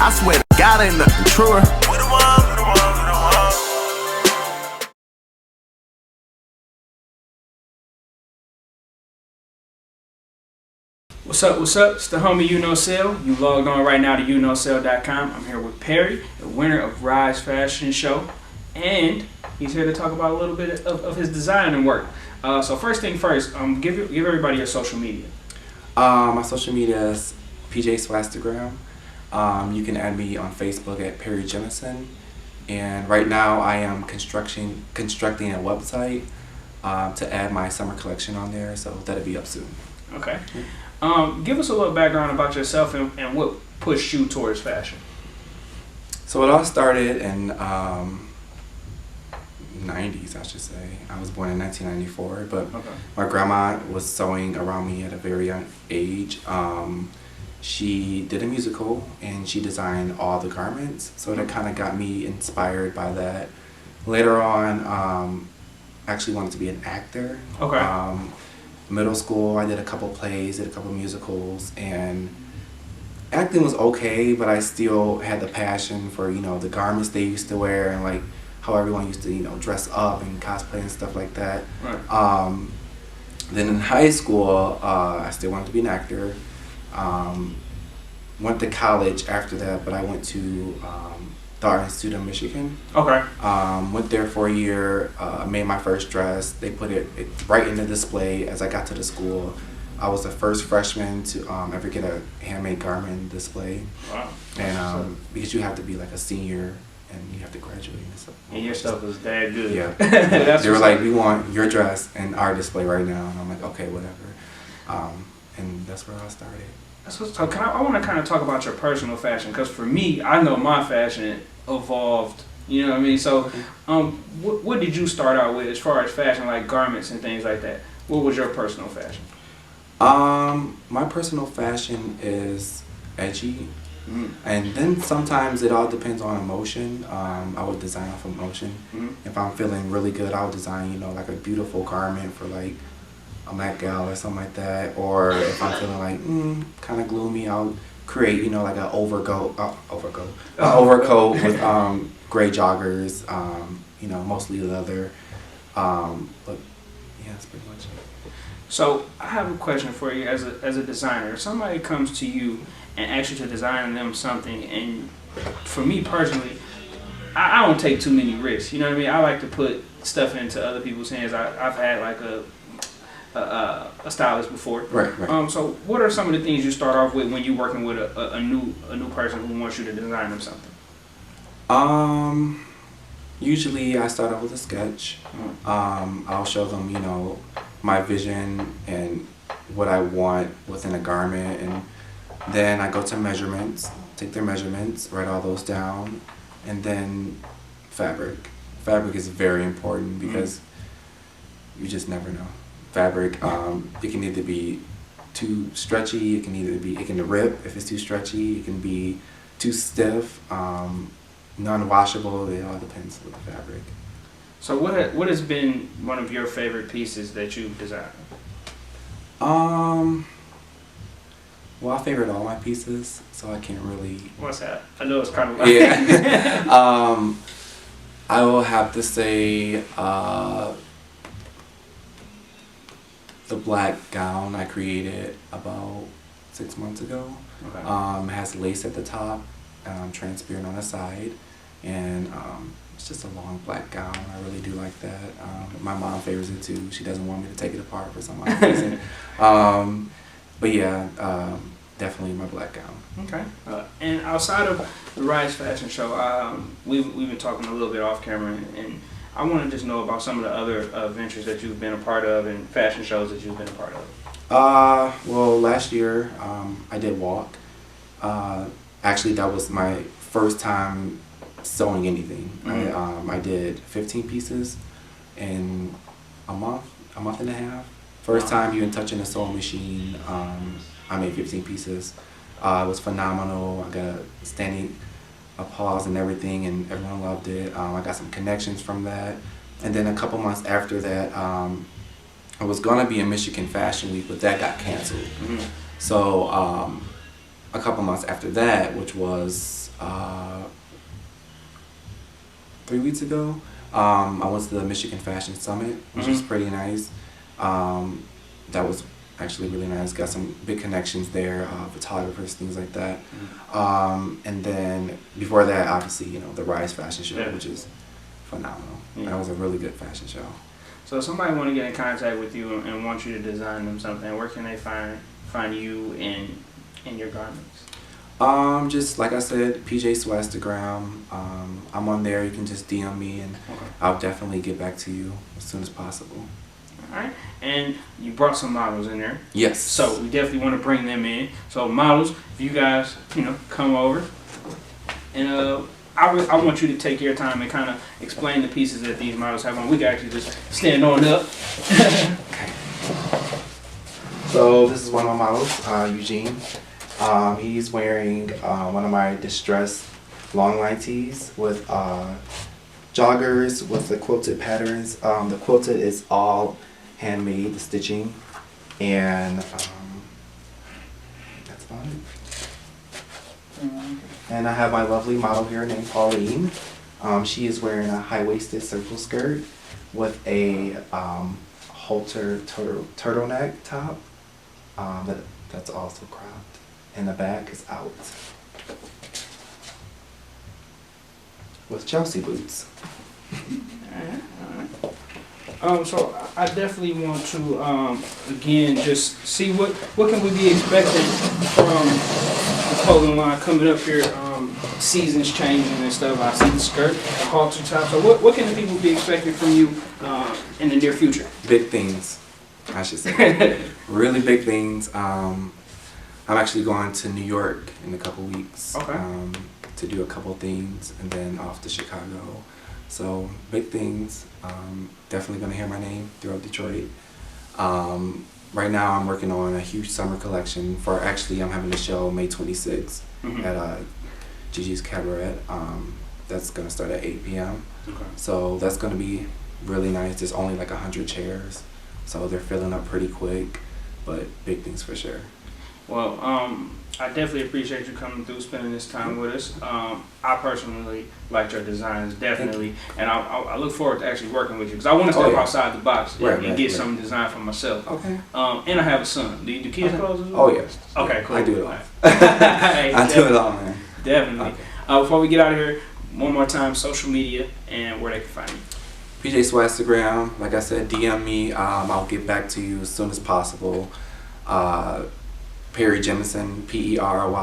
I swear to God ain't nothing truer. We the one, we the one, we the one. What's up, what's up? It's the homie UNoCell. You logged on right now to UNoCell.com. I'm here with Perry, the winner of Rise Fashion Show, and he's here to talk about a little bit of his design and work. So first thing first, give everybody your social media. My social media is PJ Swastagram. You can add me on Facebook at Perry Jemison. And right now I am constructing a website to add my summer collection on there, so that'll be up soon. Okay. Give us a little background about yourself and what pushed you towards fashion. So it all started in 90s, I should say. I was born in 1994, but my grandma was sewing around me at a very young age. She did a musical and she designed all the garments, so that kind of got me inspired by that. Later on, I actually wanted to be an actor. Okay. Middle school, I did a couple plays, did a couple musicals, and acting was okay, but I still had the passion for, the garments they used to wear and like how everyone used to, dress up and cosplay and stuff like that. Right. Then in high school, I still wanted to be an actor. Went to college after that, but I went to the Art Institute of Michigan. Okay. Went there for a year, made my first dress. They put it right in the display as I got to the school. I was the first freshman to ever get a handmade garment display. Wow. And because you have to be like a senior and you have to graduate and stuff. And your stuff was that good. Yeah. That's they were like, we want your dress in our display right now. And I'm like, okay, whatever. And that's where I started. So I want to kind of talk about your personal fashion, because for me, I know my fashion evolved. You know what I mean? So, what did you start out with as far as fashion, like garments and things like that? What was your personal fashion? My personal fashion is edgy, and then sometimes it all depends on emotion. I would design off emotion. If I'm feeling really good, I would design, like a beautiful garment for like a Met Gala or something like that. Or if I'm feeling like kind of gloomy, I'll create, like an overcoat with gray joggers, mostly leather. But yeah, that's pretty much it. So I have a question for you as a designer. If somebody comes to you and asks you to design them something, and for me personally, I don't take too many risks. You know what I mean? I like to put stuff into other people's hands. I've had like a stylist before. Right. So what are some of the things you start off with when you're working with a new person who wants you to design them something? Usually I start off with a sketch. I'll show them, my vision and what I want within a garment, and then I go to measurements, take their measurements, write all those down, and then fabric. Fabric is very important because you just never know. Fabric, it can either be too stretchy, it can rip if it's too stretchy, it can be too stiff, non-washable. It all depends with the fabric. So what has been one of your favorite pieces that you've designed? Well, I favorite all my pieces, so I can't really. What's that? I know it's kind of like yeah. I will have to say the black gown I created about 6 months ago. Okay. It has lace at the top, transparent on the side, and it's just a long black gown. I really do like that. My mom favors it too. She doesn't want me to take it apart for some odd reason. But yeah, definitely my black gown. Okay. And outside of the Rise Fashion Show, we've been talking a little bit off camera, and I want to just know about some of the other ventures that you've been a part of and fashion shows that you've been a part of. Well, last year I did Walk. Actually, that was my first time sewing anything. I did 15 pieces in a month and a half. First time even touching a sewing machine. I made 15 pieces. It was phenomenal. I got a standing applause and everything, and everyone loved it. I got some connections from that. And then a couple months after that, I was gonna be in Michigan Fashion Week, but that got canceled. So a couple months after that, which was 3 weeks ago. I went to the Michigan Fashion Summit, which was pretty nice. That was actually really nice. Got some big connections there, photographers, things like that. And then before that, obviously, you know, the Rise Fashion Show, which is phenomenal. That was a really good fashion show. So if somebody want to get in contact with you and want you to design them something, where can they find you in your garments? Just like I said, PJ Swastagram. I'm on there. You can just DM me, and I'll definitely get back to you as soon as possible. All right, and you brought some models in there. Yes. So we definitely want to bring them in. So models, if you guys, you know, come over, and I want you to take your time and kind of explain the pieces that these models have on. We can actually just stand on up. Okay. So this is one of my models, Eugene. He's wearing one of my distressed long line tees with joggers with the quilted patterns. The quilted is all handmade, the stitching, and that's about it. And I have my lovely model here named Pauline. She is wearing a high-waisted circle skirt with a halter turtleneck top that's also cropped, and the back is out with Chelsea boots. So I definitely want to again just see what can we be expecting from the clothing line coming up here. Seasons changing and stuff. I see the skirt, the halter top. So what can the people be expecting from you in the near future? Big things, I should say. Really big things. I'm actually going to New York in a couple weeks. To do a couple things, and then off to Chicago. So big things. Definitely gonna hear my name throughout Detroit. Right now I'm working on a huge summer collection for, actually I'm having a show May 26th at Gigi's Cabaret. That's gonna start at 8 p.m. So that's gonna be really nice. There's only like 100 chairs, so they're filling up pretty quick, but big things for sure. Well, I definitely appreciate you coming through, spending this time with us. I personally liked your designs, definitely, and I look forward to actually working with you because I want to step outside the box and get some design for myself. Okay. And I have a son. Do kids clothes as well? Oh yes. Okay, cool. I do it all. Hey, I do it all, man. Definitely. Okay. Before we get out of here, one more time, social media and where they can find you. PJ Swastagram. Like I said, DM me. I'll get back to you as soon as possible. Perry Jemison, PerryJemison.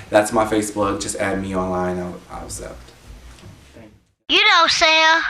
That's my Facebook. Just add me online. I'll accept. You know, Sam.